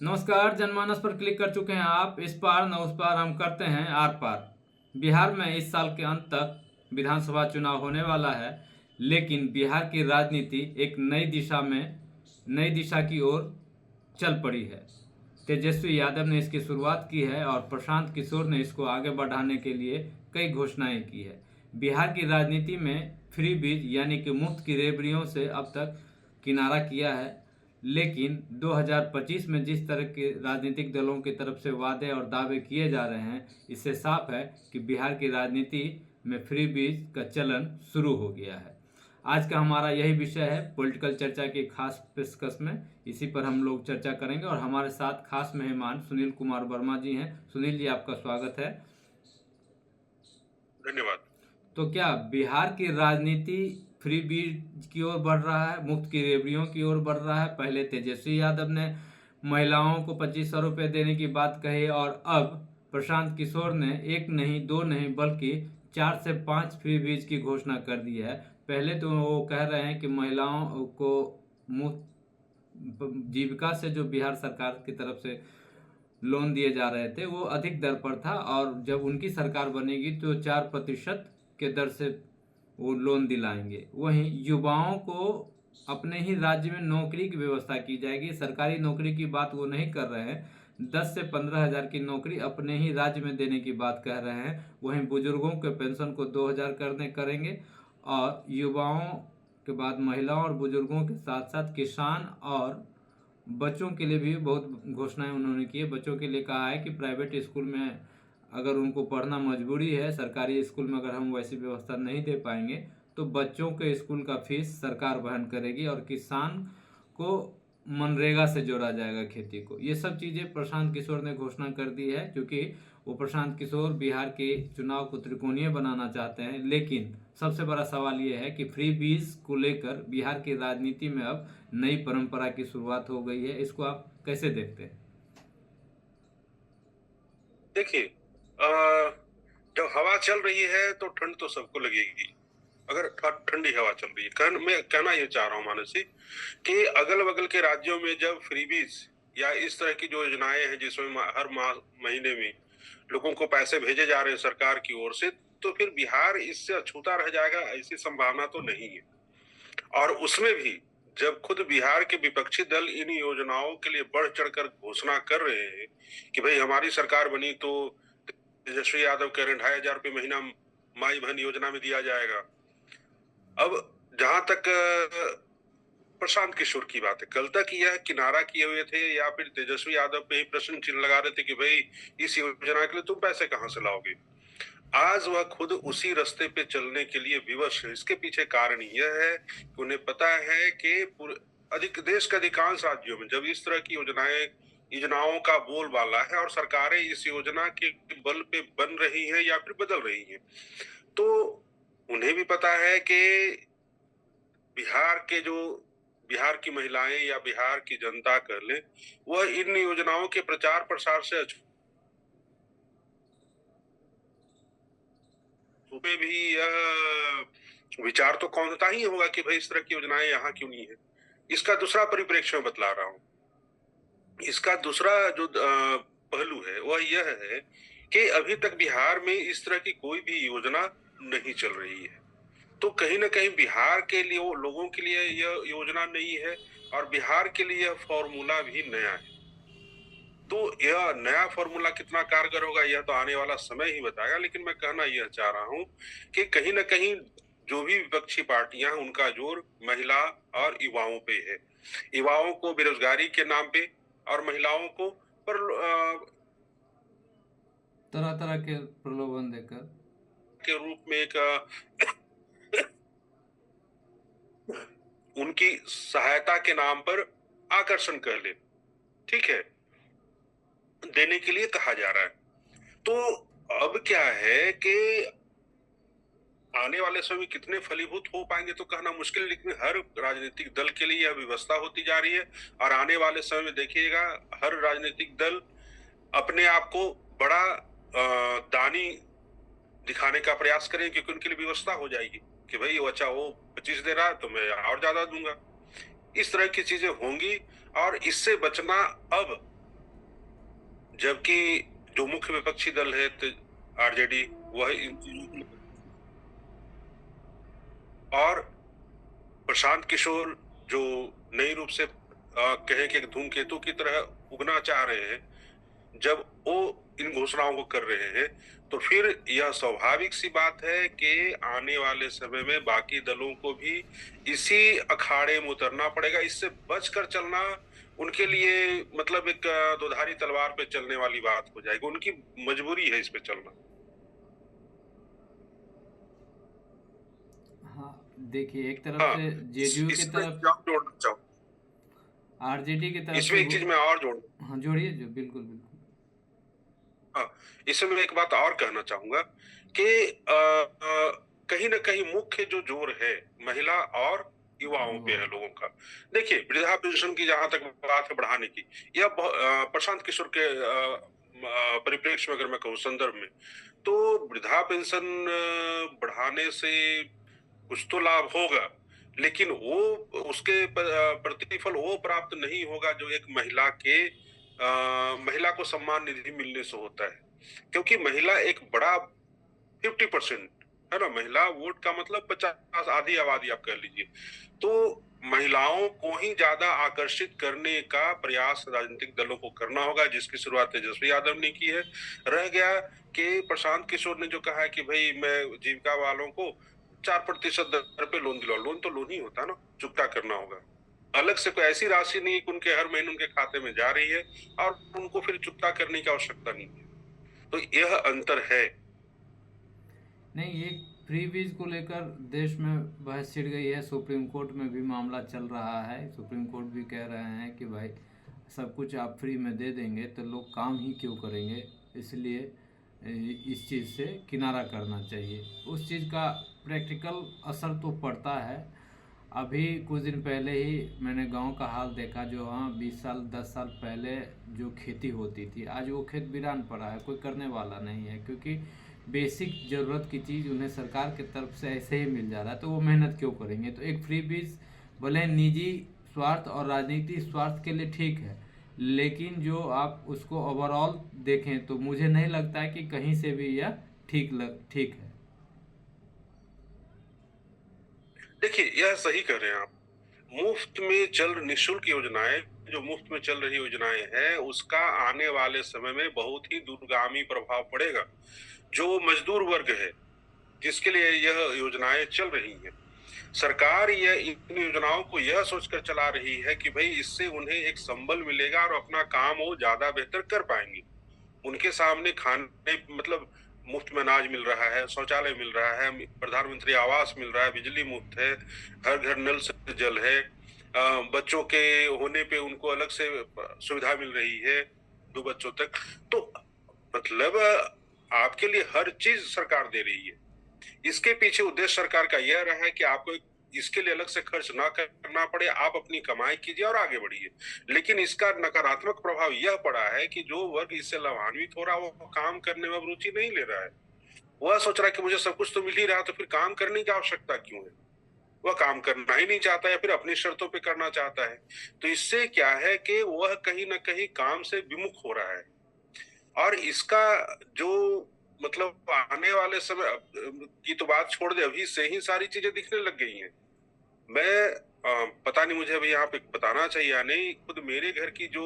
नमस्कार। जनमानस पर क्लिक कर चुके हैं आप। इस पार न उस पार हम करते हैं आर पार। बिहार में इस साल के अंत तक विधानसभा चुनाव होने वाला है, लेकिन बिहार की राजनीति एक नई दिशा की ओर चल पड़ी है। तेजस्वी यादव ने इसकी शुरुआत की है और प्रशांत किशोर ने इसको आगे बढ़ाने के लिए कई घोषणाएं की है। बिहार की राजनीति में फ्री बीज यानी कि मुफ्त की रेवड़ियों से अब तक किनारा किया है, लेकिन 2025 में जिस तरह के राजनीतिक दलों की तरफ से वादे और दावे किए जा रहे हैं, इससे साफ है कि बिहार की राजनीति में फ्री बीज का चलन शुरू हो गया है। आज का हमारा यही विषय है, पॉलिटिकल चर्चा की खास पेशकश में इसी पर हम लोग चर्चा करेंगे और हमारे साथ खास मेहमान सुनील कुमार वर्मा जी हैं। सुनील जी, आपका स्वागत है। धन्यवाद। तो क्या बिहार की राजनीति फ्री बीज की ओर बढ़ रहा है, मुफ्त की रेवड़ियों की ओर बढ़ रहा है? पहले तेजस्वी यादव ने महिलाओं को 2500 रुपये देने की बात कही और अब प्रशांत किशोर ने एक नहीं दो नहीं बल्कि 4 से 5 फ्री बीज की घोषणा कर दी है। पहले तो वो कह रहे हैं कि महिलाओं को मुफ्त जीविका से जो बिहार सरकार की तरफ से लोन दिए जा रहे थे वो अधिक दर पर था, और जब उनकी सरकार बनेगी तो 4% के दर से वो लोन दिलाएंगे। वहीं युवाओं को अपने ही राज्य में नौकरी की व्यवस्था की जाएगी। सरकारी नौकरी की बात वो नहीं कर रहे हैं, 10 से 15 हजार की नौकरी अपने ही राज्य में देने की बात कह रहे हैं। वहीं बुजुर्गों के पेंशन को 2000 करेंगे, और युवाओं के बाद महिलाओं और बुजुर्गों के साथ साथ किसान और बच्चों के लिए भी बहुत घोषणाएं उन्होंने की है। बच्चों के लिए कहा है कि प्राइवेट स्कूल में अगर उनको पढ़ना मजबूरी है, सरकारी स्कूल में अगर हम वैसी व्यवस्था नहीं दे पाएंगे तो बच्चों के स्कूल का फीस सरकार वहन करेगी, और किसान को मनरेगा से जोड़ा जाएगा खेती को। ये सब चीज़ें प्रशांत किशोर ने घोषणा कर दी है, क्योंकि वो प्रशांत किशोर बिहार के चुनाव को त्रिकोणीय बनाना चाहते हैं। लेकिन सबसे बड़ा सवाल ये है कि फ्री बीज को लेकर बिहार की राजनीति में अब नई परंपरा की शुरुआत हो गई है। इसको आप कैसे देखते हैं? देखिए, जब हवा चल रही है तो ठंड तो सबको लगेगी। अगर ठंडी हवा चल रही है, मैं कहना ये चाह रहा हूँ मानसी कि अगल बगल के राज्यों में जब फ्रीबीज या इस तरह की जो योजनाएं हैं जिसमें हर माह महीने में लोगों को पैसे भेजे जा रहे हैं सरकार की ओर से, तो फिर बिहार इससे अछूता रह जाएगा, ऐसी संभावना तो नहीं है। और उसमें भी जब खुद बिहार के विपक्षी दल इन योजनाओं के लिए बढ़ चढ़कर घोषणा कर रहे हैं कि भाई हमारी सरकार बनी तो तेजस्वी यादव कह रहे 2500 रुपये महीना माई बहन योजना में दिया जाएगा। अब जहां तक प्रशांत किशोर की बात है, कल तक यह किनारा किए हुए थे या फिर तेजस्वी यादव पे ही प्रश्न चिन्ह लगा रहे थे कि भाई इस योजना के लिए तुम पैसे कहां से लाओगे। आज वह खुद उसी रास्ते पे चलने के लिए विवश है। इसके पीछे कारण यह है कि उन्हें पता है कि अधिक देश के अधिकांश राज्यों में जब इस तरह की योजनाओं का बोलबाला है और सरकारें इस योजना के बल पे बन रही हैं या फिर बदल रही हैं, तो उन्हें भी पता है कि बिहार की महिलाएं या बिहार की जनता कर ले, वह इन योजनाओं के प्रचार प्रसार से पे भी यह विचार तो कौनता ही होगा कि भाई इस तरह की योजनाएं यहाँ क्यों नहीं है। इसका दूसरा परिप्रेक्ष्य मैं बतला रहा हूँ। इसका दूसरा जो पहलू है वह यह है कि अभी तक बिहार में इस तरह की कोई भी योजना नहीं चल रही है। तो कहीं ना कहीं बिहार के लिए लोगों के लिए यह योजना नहीं है और बिहार के लिए यह फॉर्मूला भी नया है। तो यह नया फॉर्मूला कितना कारगर होगा यह तो आने वाला समय ही बताएगा। लेकिन मैं कहना यह चाह रहा हूं कि कहीं ना कहीं जो भी विपक्षी पार्टियां हैं उनका जोर महिला और युवाओं पे है। युवाओं को बेरोजगारी के नाम पे और महिलाओं को पर तरह तरह के प्रलोभन देकर के रूप में एक उनकी सहायता के नाम पर आकर्षण कर ले, ठीक है, देने के लिए कहा जा रहा है। तो अब क्या है कि आने वाले समय में कितने फलीभूत हो पाएंगे तो कहना मुश्किल, लेकिन हर राजनीतिक दल के लिए यह व्यवस्था होती जा रही है। और आने वाले समय में देखिएगा हर राजनीतिक दल अपने आप को बड़ा दानी दिखाने का प्रयास करें, क्योंकि उनके लिए व्यवस्था हो जाएगी कि भाई वो अच्छा वो 25 दे रहा है तो मैं और ज्यादा दूंगा। इस तरह की चीजें होंगी और इससे बचना अब जबकि जो मुख्य विपक्षी दल है आरजेडी, वह इन चीजों को, और प्रशांत किशोर जो नई रूप से कहे कि एक धूमकेतु की तरह उगना चाह रहे हैं, जब वो इन घोषणाओं को कर रहे हैं, तो फिर यह स्वाभाविक सी बात है कि आने वाले समय में बाकी दलों को भी इसी अखाड़े में उतरना पड़ेगा। इससे बचकर चलना उनके लिए मतलब एक दोधारी तलवार पे चलने वाली बात हो जाएगी। उनकी मजबूरी है इस पे चलना। हाँ, देखिए एक तरफ हाँ, से जेडीयू की इसमें तरफ, क्या जोड़ना चाहूँ, आरजेडी की तरफ इसमें से एक चीज मैं और जोड़, हाँ जोड़िए जो, बिल्कुल बिल्कुल। हाँ, इसमें मैं एक बात और कहना चाहूंगा कि कहीं ना कहीं मुख्य जो जोर है महिला और युवाओं पे है लोगों का। देखिए, वृद्धा पेंशन की जहां तक बात है बढ़ाने की, यह प्रशांत किशोर के परिप्रेक्ष्य में अगर मैं कहूँ, संदर्भ में, तो वृद्धा पेंशन बढ़ाने से कुछ तो लाभ होगा, लेकिन वो उसके प्रतिफल वो प्राप्त नहीं होगा जो एक महिला को सम्मान निधि मिलने से होता है। क्योंकि महिला एक बड़ा 50% है ना, महिला वोट का मतलब 50, आधी आबादी आप कह लीजिए। तो महिलाओं को ही ज्यादा आकर्षित करने का प्रयास राजनीतिक दलों को करना होगा, जिसकी शुरुआत तेजस्वी यादव ने की है। रह गया कि प्रशांत किशोर ने जो कहा है कि भाई मैं जीविका वालों को 4% दर पे लोन दिलाओ, लोन तो लोन ही होता है ना, चुकता करना होगा। अलग से कोई ऐसी राशि नहीं कि उनके हर महीने उनके खाते में जा रही है और उनको फिर चुकता करने की आवश्यकता नहीं है। तो यह अंतर है। नहीं, ये फ्री बीज को लेकर देश में बहस छिड़ गई है, सुप्रीम कोर्ट में भी मामला चल रहा है। सुप्रीम कोर्ट भी कह रहे हैं कि भाई सब कुछ आप फ्री में दे देंगे तो लोग काम ही क्यों करेंगे, इसलिए इस चीज़ से किनारा करना चाहिए। उस चीज़ का प्रैक्टिकल असर तो पड़ता है। अभी कुछ दिन पहले ही मैंने गांव का हाल देखा, जो हाँ 20 साल 10 साल पहले जो खेती होती थी, आज वो खेत वीरान पड़ा है, कोई करने वाला नहीं है, क्योंकि बेसिक ज़रूरत की चीज़ उन्हें सरकार की तरफ से ऐसे ही मिल जा रहा है, तो वो मेहनत क्यों करेंगे। तो एक फ्री बीज भले निजी स्वार्थ और राजनीतिक स्वार्थ के लिए ठीक है, लेकिन जो आप उसको ओवरऑल देखें तो मुझे नहीं लगता है कि कहीं से भी यह ठीक है। देखिए, यह सही कर रहे हैं आप। मुफ्त में निःशुल्क योजनाएं, जो मुफ्त में चल रही योजनाएं हैं, उसका आने वाले समय में बहुत ही दूरगामी प्रभाव पड़ेगा। जो मजदूर वर्ग है जिसके लिए यह योजनाएं चल रही हैं, सरकार यह इन योजनाओं को यह सोचकर चला रही है कि भाई इससे उन्हें एक संबल मिलेगा और अपना काम वो ज्यादा बेहतर कर पाएंगे। उनके सामने खाने मतलब मुफ्त में अनाज मिल रहा है, शौचालय मिल रहा है, प्रधानमंत्री आवास मिल रहा है, बिजली मुफ्त है, हर घर नल से जल है, बच्चों के होने पे उनको अलग से सुविधा मिल रही है 2 बच्चों तक। तो मतलब आपके लिए हर चीज सरकार दे रही है। इसके पीछे उद्देश्य सरकार का यह रहा है कि आपको इसके लिए अलग से खर्च ना करना पड़े, आप अपनी कमाई कीजिए और आगे बढ़िए। लेकिन इसका नकारात्मक प्रभाव यह पड़ा है कि जो वर्ग इससे लाभान्वित हो रहा है वो काम करने में रुचि नहीं ले रहा है। वह सोच रहा है कि मुझे सब कुछ तो मिल ही रहा है, तो फिर काम करने की आवश्यकता क्यों है। वह काम करना ही नहीं चाहता या फिर अपनी शर्तों पे करना चाहता है। तो इससे क्या है कि वह कहीं ना कहीं काम से विमुख हो रहा है। और इसका जो मतलब आने वाले समय की तो बात छोड़ दे, अभी से ही सारी चीजें दिखने लग गई हैं। मैं पता नहीं मुझे अभी यहाँ पे बताना चाहिए या नहीं, खुद मेरे घर की जो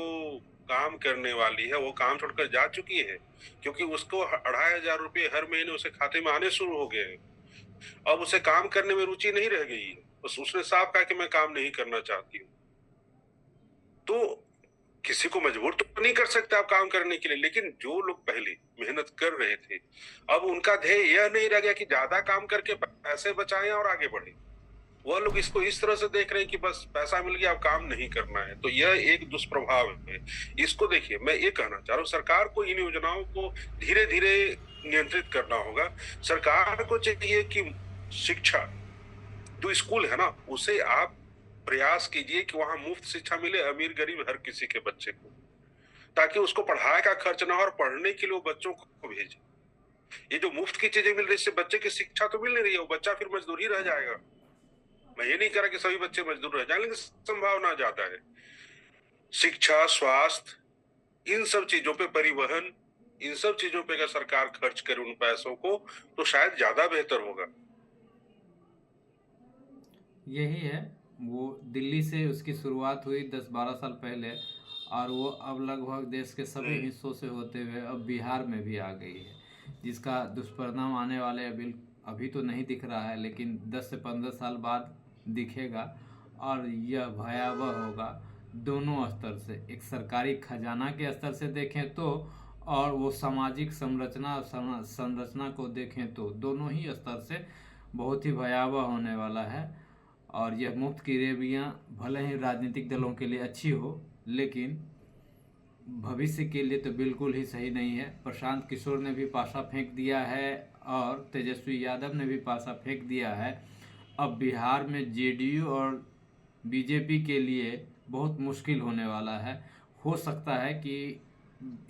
काम करने वाली है वो काम छोड़कर जा चुकी है, क्योंकि उसको 2,500 रुपये हर महीने उसे खाते में आने शुरू हो गए हैं। अब उसे काम करने में रुचि नहीं रह गई है, बस उसने साफ कहा कि मैं काम नहीं करना चाहती हूँ। तो किसी को मजबूर तो नहीं कर सकते आप काम करने के लिए, लेकिन जो लोग पहले मेहनत कर रहे थे, अब उनका ध्येय यह नहीं रह गया कि ज्यादा काम करके पैसे बचाएं और आगे बढ़े। वह लोग इसको इस तरह से देख रहे हैं कि बस पैसा मिल गया, अब काम नहीं करना है। तो यह एक दुष्प्रभाव है। इसको देखिए, मैं ये कहना चाह रहा हूँ, सरकार को इन योजनाओं को धीरे धीरे नियंत्रित करना होगा। सरकार को चाहिए कि शिक्षा, जो स्कूल है ना, उसे आप प्रयास कीजिए कि वहां मुफ्त शिक्षा मिले अमीर गरीब हर किसी के बच्चे को, ताकि उसको पढ़ाई का खर्च ना हो और पढ़ने के लिए वो बच्चों को भेजे। ये जो मुफ्त की चीजें मिल रही है, इससे बच्चे की शिक्षा तो मिल नहीं रही है, वो बच्चा फिर मजदूर ही रह जाएगा। मैं ये नहीं कह रहा कि सभी बच्चे मजदूर रह जाए, लेकिन संभावना ज्यादा है। शिक्षा, स्वास्थ्य, इन सब चीजों पे, परिवहन, इन सब चीजों पे अगर सरकार खर्च करे उन पैसों को तो शायद ज्यादा बेहतर होगा। यही है, वो दिल्ली से उसकी शुरुआत हुई 10-12 साल पहले, और वो अब लगभग देश के सभी हिस्सों से होते हुए अब बिहार में भी आ गई है, जिसका दुष्परिणाम आने वाले अभी तो नहीं दिख रहा है, लेकिन 10 से 15 साल बाद दिखेगा, और यह भयावह होगा दोनों स्तर से। एक सरकारी खजाना के स्तर से देखें तो, और वो सामाजिक संरचना को देखें तो, दोनों ही स्तर से बहुत ही भयावह होने वाला है। और यह मुफ्त की रेवड़ियाँ भले ही राजनीतिक दलों के लिए अच्छी हो, लेकिन भविष्य के लिए तो बिल्कुल ही सही नहीं है। प्रशांत किशोर ने भी पासा फेंक दिया है और तेजस्वी यादव ने भी पासा फेंक दिया है। अब बिहार में जेडीयू और बीजेपी के लिए बहुत मुश्किल होने वाला है। हो सकता है कि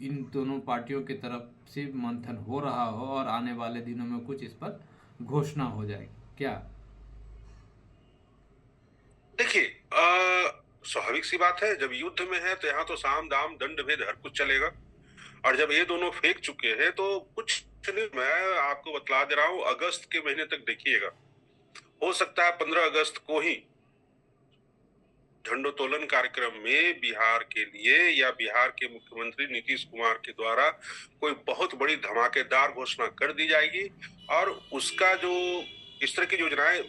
इन दोनों पार्टियों की तरफ से मंथन हो रहा हो और आने वाले दिनों में कुछ इस पर घोषणा हो जाएगी। क्या? देखिए, स्वाभाविक सी बात है, जब युद्ध में है तो यहाँ तो साम दाम दंड भेद हर कुछ चलेगा, और जब ये दोनों फेंक चुके हैं तो कुछ नहीं, मैं आपको बतला दे रहा हूँ, अगस्त के महीने तक देखिएगा, हो सकता है 15 अगस्त को ही झंडोत्तोलन कार्यक्रम में बिहार के लिए या बिहार के मुख्यमंत्री नीतीश कुमार के द्वारा कोई बहुत बड़ी धमाकेदार घोषणा कर दी जाएगी। और उसका जो इस तरह की योजनाएं,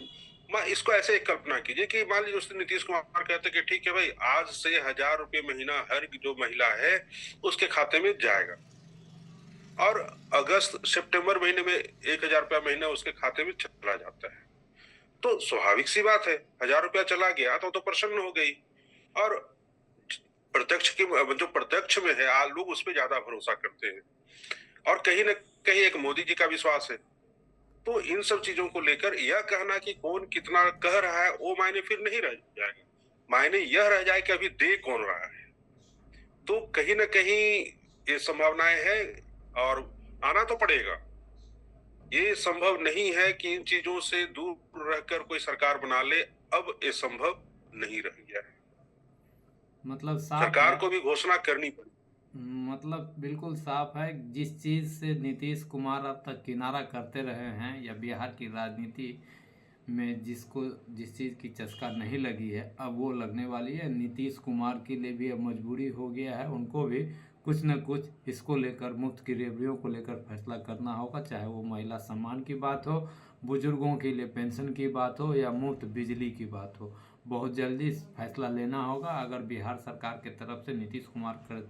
मैं इसको ऐसे एक कल्पना कीजिए कि मान लीजिए उसने नीतीश कुमार कहते कि ठीक है भाई, आज से 1000 रुपये महीना हर जो महिला है उसके खाते में जाएगा, और अगस्त सितंबर महीने में 1000 रुपया महीना उसके खाते में चला जाता है, तो स्वाभाविक सी बात है 1000 रुपया चला गया तो प्रसन्न हो गई। और प्रत्यक्ष की, जो प्रत्यक्ष में है, आज लोग उस पर ज्यादा भरोसा करते हैं, और कहीं ना कहीं एक मोदी जी का विश्वास है। तो इन सब चीजों को लेकर यह कहना कि कौन कितना कह रहा है वो मायने फिर नहीं रह जाएगा, मायने यह रह जाए कि अभी दे कौन रहा है। तो कहीं ना कहीं ये संभावनाएं है और आना तो पड़ेगा। ये संभव नहीं है कि इन चीजों से दूर रहकर कोई सरकार बना ले, अब ये संभव नहीं रह गया है। मतलब साफ सरकार है, को भी घोषणा करनी पड़ी। मतलब बिल्कुल साफ है, जिस चीज़ से नीतीश कुमार अब तक किनारा करते रहे हैं, या बिहार की राजनीति में जिस चीज़ की चस्का नहीं लगी है, अब वो लगने वाली है। नीतीश कुमार के लिए भी अब मजबूरी हो गया है, उनको भी कुछ न कुछ इसको लेकर, मुफ्त की रेवड़ियों को लेकर फैसला करना होगा, चाहे वो महिला सम्मान की बात हो, बुजुर्गों के लिए पेंशन की बात हो, या मुफ्त बिजली की बात हो। बहुत जल्दी फैसला लेना होगा। अगर बिहार सरकार की तरफ से, नीतीश कुमार की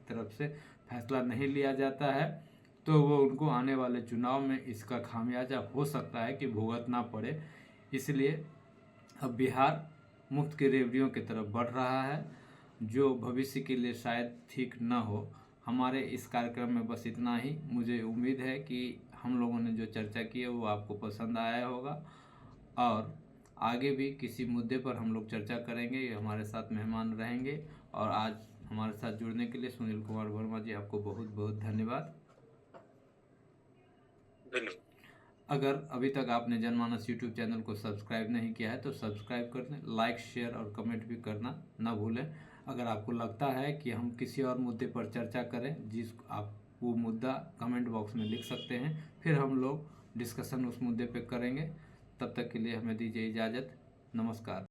तरफ से फैसला नहीं लिया जाता है, तो वो उनको आने वाले चुनाव में इसका खामियाजा हो सकता है कि भुगतना पड़े। इसलिए अब बिहार मुफ्त की रेवड़ियों की तरफ बढ़ रहा है, जो भविष्य के लिए शायद ठीक न हो। हमारे इस कार्यक्रम में बस इतना ही। मुझे उम्मीद है कि हम लोगों ने जो चर्चा की है वो आपको पसंद आया होगा, और आगे भी किसी मुद्दे पर हम लोग चर्चा करेंगे। ये हमारे साथ मेहमान रहेंगे, और आज हमारे साथ जुड़ने के लिए सुनील कुमार वर्मा जी, आपको बहुत बहुत धन्यवाद। धन्यवाद। अगर अभी तक आपने जनमानस यूट्यूब चैनल को सब्सक्राइब नहीं किया है तो सब्सक्राइब कर दें, लाइक, शेयर और कमेंट भी करना ना भूलें। अगर आपको लगता है कि हम किसी और मुद्दे पर चर्चा करें, आप वो मुद्दा कमेंट बॉक्स में लिख सकते हैं, फिर हम लोग डिस्कशन उस मुद्दे पर करेंगे। तब तक के लिए हमें दीजिए इजाज़त। नमस्कार।